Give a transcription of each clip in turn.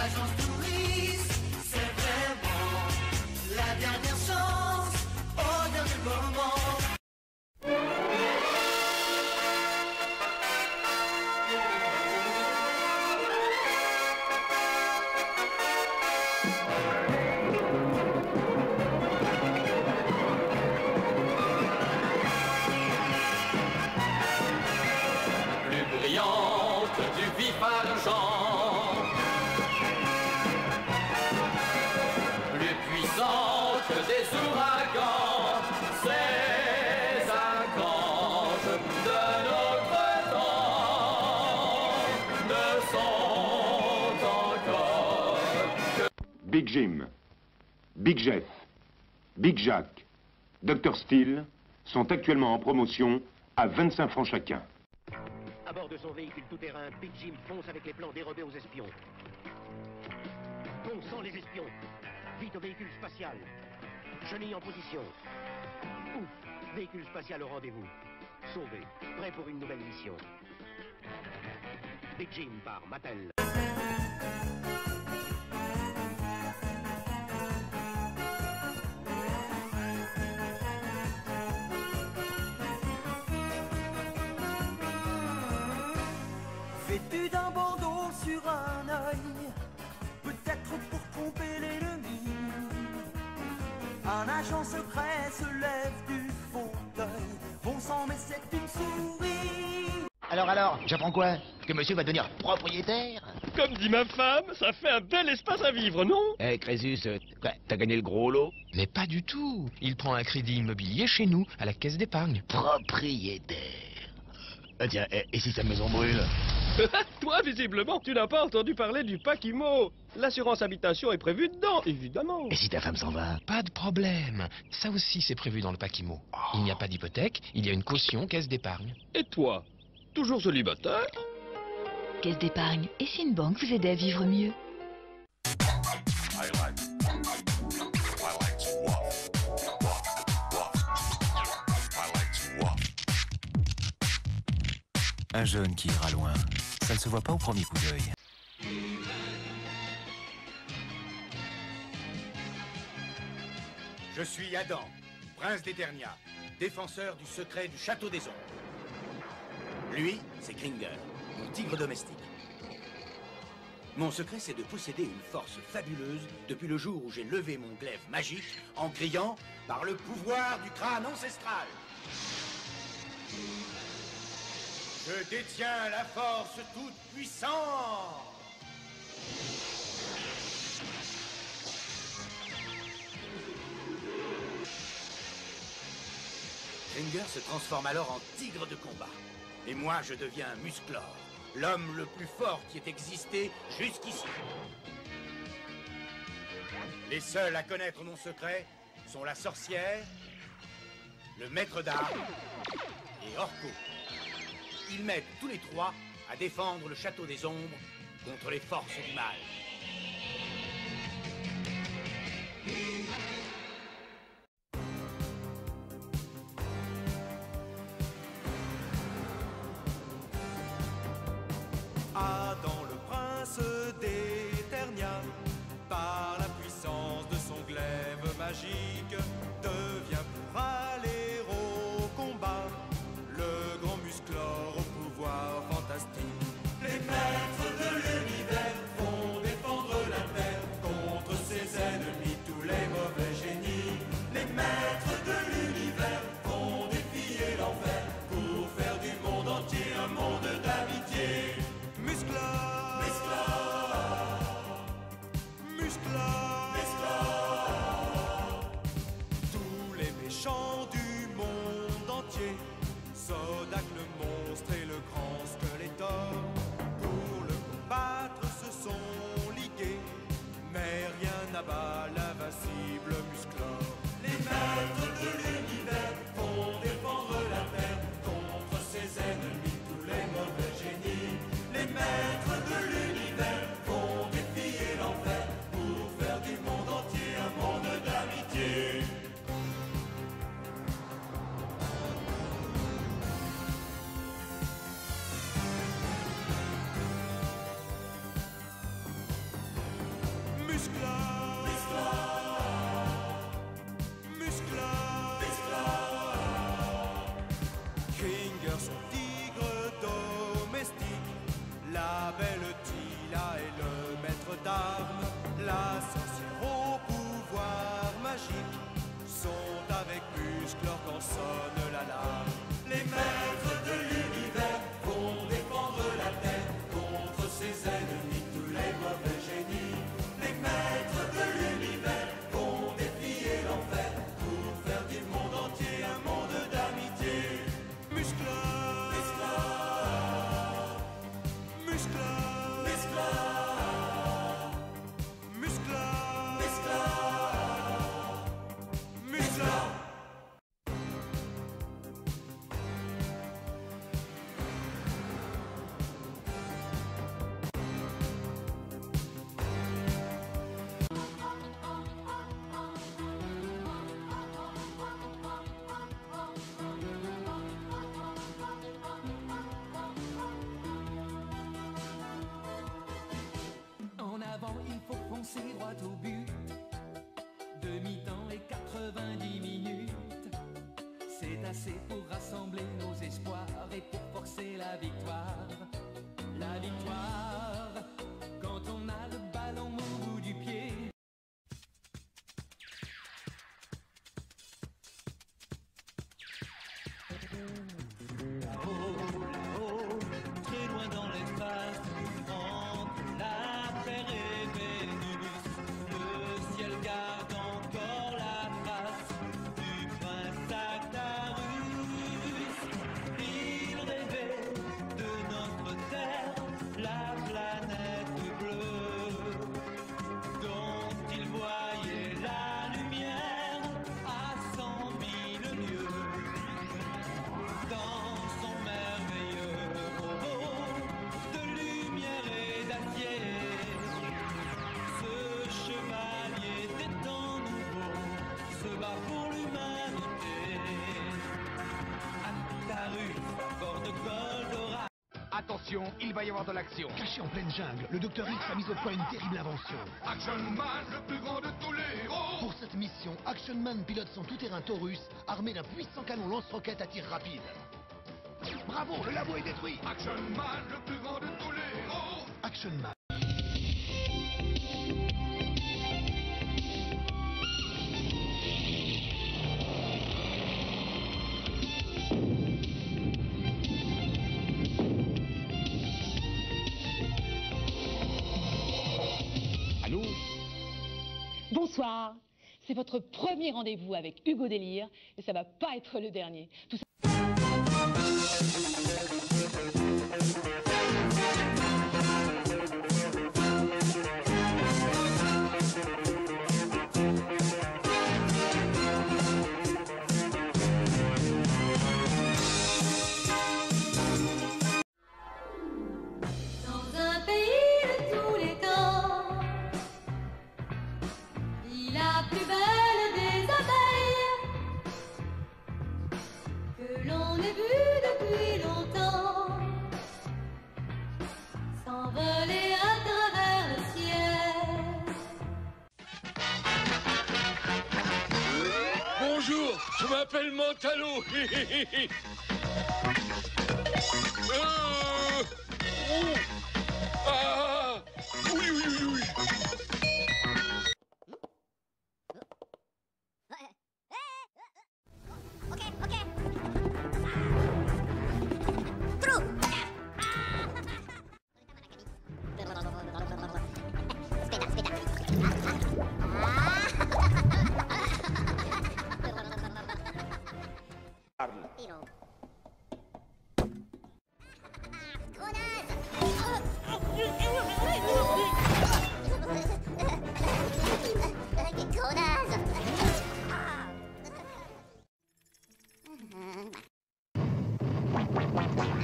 l'agence touriste, c'est vraiment la dernière chance au dernier moment. Plus brillante du vif argent, plus puissante que des ouragans, ces archanges de notre temps ne sont encore que... Big Jim, Big Jeff, Big Jack, Dr Steele sont actuellement en promotion à 25 francs chacun. À bord de son véhicule tout-terrain, Big Jim fonce avec les plans dérobés aux espions. On sent les espions. Vite au véhicule spatial. Chenille en position. Ouf, véhicule spatial au rendez-vous. Sauvé, prêt pour une nouvelle mission. Big Jim par Mattel. Vêtu d'un bandeau sur un œil, peut-être pour tromper l'ennemi. Un agent secret se lève du fauteuil. Bon sang, mais c'est une souris. Alors, j'apprends quoi? Que monsieur va devenir propriétaire? Comme dit ma femme, ça fait un bel espace à vivre, non? Eh, Crésus, quoi, t'as gagné le gros lot? Mais pas du tout. Il prend un crédit immobilier chez nous, à la caisse d'épargne. Propriétaire. Ah tiens, et si sa maison brûle? Toi, visiblement, tu n'as pas entendu parler du Paquimo. L'assurance habitation est prévue dedans, évidemment. Et si ta femme s'en va? Pas de problème. Ça aussi, c'est prévu dans le Paquimo. Il n'y a pas d'hypothèque, il y a une caution caisse d'épargne. Et toi, toujours célibataire? Caisse d'épargne, et si une banque vous aidait à vivre mieux? Un jeune qui ira loin, ça ne se voit pas au premier coup d'œil. Je suis Adam, prince d'Eternia, défenseur du secret du château des ombres. Lui, c'est Kringer, mon tigre domestique. Mon secret, c'est de posséder une force fabuleuse depuis le jour où j'ai levé mon glaive magique en criant « Par le pouvoir du crâne ancestral !» Je détiens la force toute puissante. Kringer se transforme alors en tigre de combat. Et moi, je deviens Musclor, l'homme le plus fort qui ait existé jusqu'ici. Les seuls à connaître mon secret sont la sorcière, le maître d'armes et Orko. Ils m'aident tous les trois à défendre le château des ombres contre les forces du mal. Adam, le prince d'Eternia, par la puissance de son glaive magique, devient pour aller au combat le grand Musclor au pouvoir fantastique. Les maîtres de l'univers vont défendre la terre contre ses ennemis, tous les mauvais génies. Les maîtres de l'univers vont défier l'enfer pour faire du monde entier un monde d'amitié. Musclor, Musclor, Musclor, Musclor. Tous les méchants du monde entier, Zodak le monstre et le grand Skeletor, pour le combattre se sont ligués, mais rien n'abat l'invincible Musclor. Les maîtres de l'univers vont défendre la terre contre ses ennemis, tous les mauvais génies. Les maîtres de l'univers vont défier l'enfer pour faire du monde entier un monde d'amitié. Kringer, son tigre domestique, la belle Tila est le maître d'armes, la sorcière au pouvoir magique sont avec Musclor quand sonne l'alarme. Les maîtres de l'univers vont défendre la terre contre ses ennemis, tous les mauvais génies. Les maîtres de l'univers vont défier l'enfer pour faire du monde entier un monde d'amitié. Musclor, Musclor, Musclor, Musclor, Musclor, Musclor, Musclor. En avant, il faut foncer droit au but. Demi-temps et 90 minutes. C'est assez pour rassembler nos espoirs et pour forcer la victoire. La victoire, quand on a le ballon au bout du pied. Là-haut, très loin dans l'espace, entre la Terre et Vénus, le ciel garde encore la trace du prince Actarus. Il rêvait de notre Terre, la planète bleue, dont il voyait la lumière à 100 000 lieues. Dans son merveilleux robot de lumière et d'acier, ce chevalier des temps nouveaux se bat pour l'humanité. Actarus, à bord de Goldorak. Attention, il va y avoir de l'action. Caché en pleine jungle, le Dr X a mis au point une terrible invention. Action Man, le plus grand de tous les héros. Pour cette mission, Action Man pilote son tout-terrain Taurus, armé d'un puissant canon lance-roquettes à tir rapide. Bravo, le labo est détruit. Action Man, le plus grand de tous les héros. Action Man. Allô? Bonsoir, c'est votre premier rendez-vous avec Hugo Délire et ça va pas être le dernier. Tout ça... Dans un pays de tous les temps, la plus belle des abeilles que l'on ait vue depuis longtemps s'envoler à travers le ciel. Bonjour, je m'appelle Mentalo. Oui, oui, oui, oui.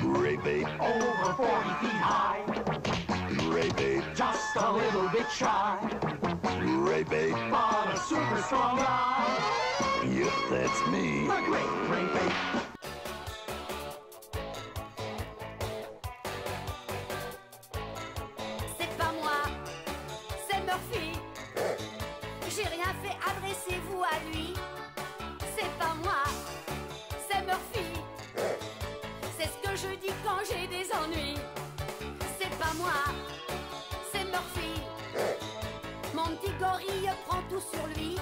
Ray-Bay, over 40 feet high. Ray-Bay, just a little bit shy. Ray-Bay, but a super strong guy. Yep, that's me. The great Ray-Bay. C'est pas moi, c'est Murphy. quand j'ai des ennuis. C'est pas moi, c'est Murphy. Mon petit gorille prend tout sur lui.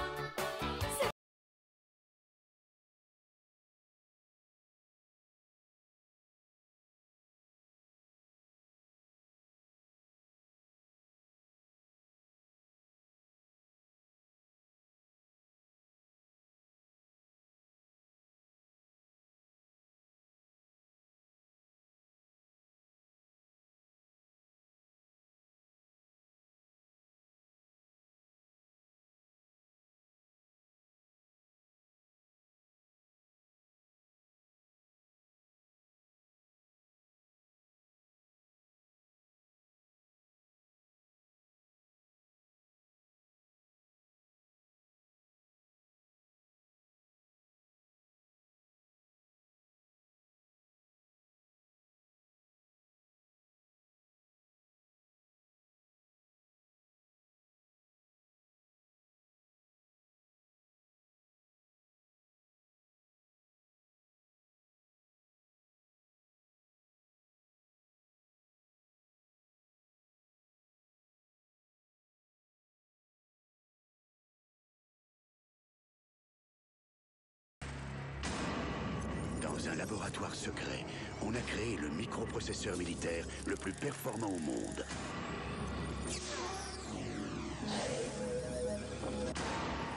Dans un laboratoire secret, on a créé le microprocesseur militaire le plus performant au monde.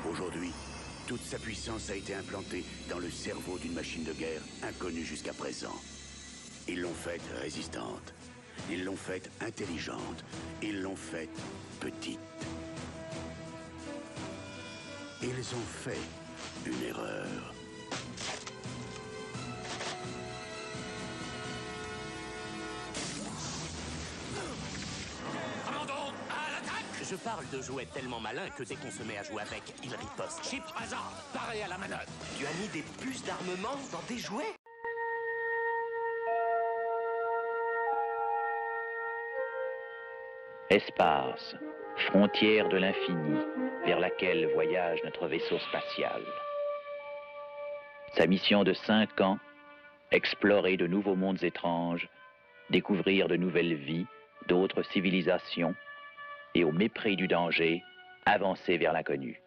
Aujourd'hui, toute sa puissance a été implantée dans le cerveau d'une machine de guerre inconnue jusqu'à présent. Ils l'ont faite résistante, ils l'ont faite intelligente, ils l'ont faite petite. Ils ont fait une erreur. Je parle de jouets tellement malins que dès qu'on se met à jouer avec, ils ripostent. Chip Hazard, pareil à la manette. Tu as mis des puces d'armement dans des jouets? Espace, frontière de l'infini, vers laquelle voyage notre vaisseau spatial. Sa mission de 5 ans, explorer de nouveaux mondes étranges, découvrir de nouvelles vies, d'autres civilisations, et au mépris du danger, avancer vers l'inconnu.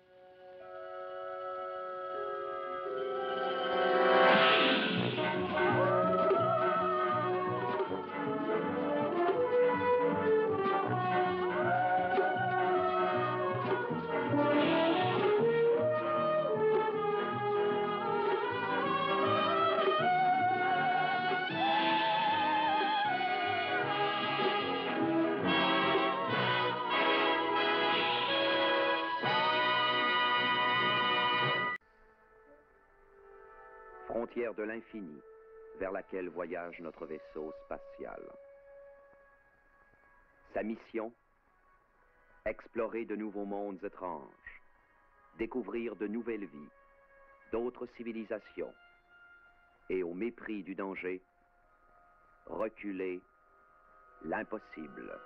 Frontière de l'infini, vers laquelle voyage notre vaisseau spatial. Sa mission, explorer de nouveaux mondes étranges, découvrir de nouvelles vies, d'autres civilisations, et au mépris du danger, reculer l'impossible.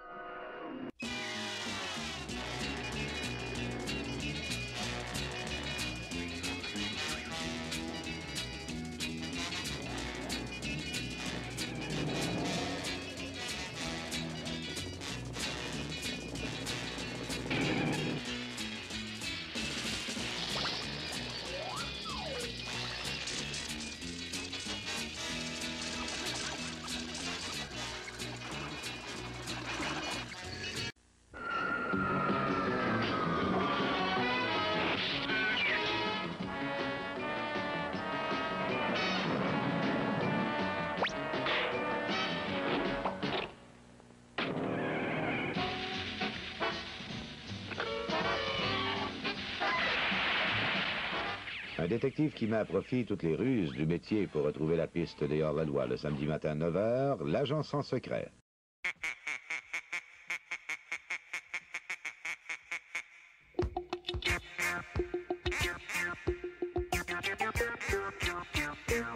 Un détective qui met à profit toutes les ruses du métier pour retrouver la piste des hors-la-loi le samedi matin à 9h, l'agent sans secret.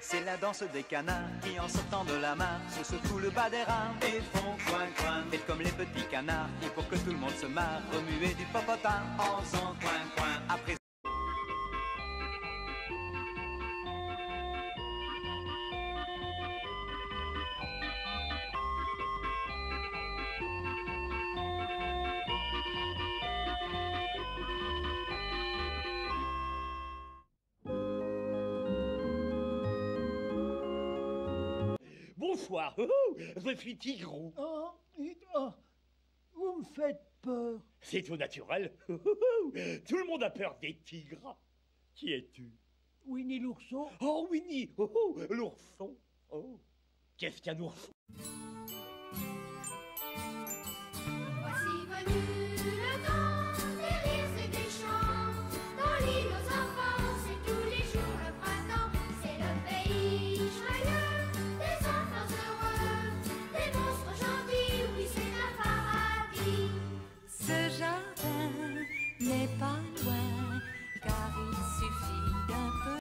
C'est la danse des canards qui en sortant de la mare se secouent le bas des reins et font coin coin. Faites comme les petits canards et pour que tout le monde se marre, remuez du popotin en faisant coin coin. Après bonsoir. Je suis Tigrou. Vous me faites peur. C'est tout naturel. Tout le monde a peur des tigres. Qui es-tu? Winnie l'ourson. Oh, Winnie. L'ourson. Oh. Qu'est-ce qu'un ourson?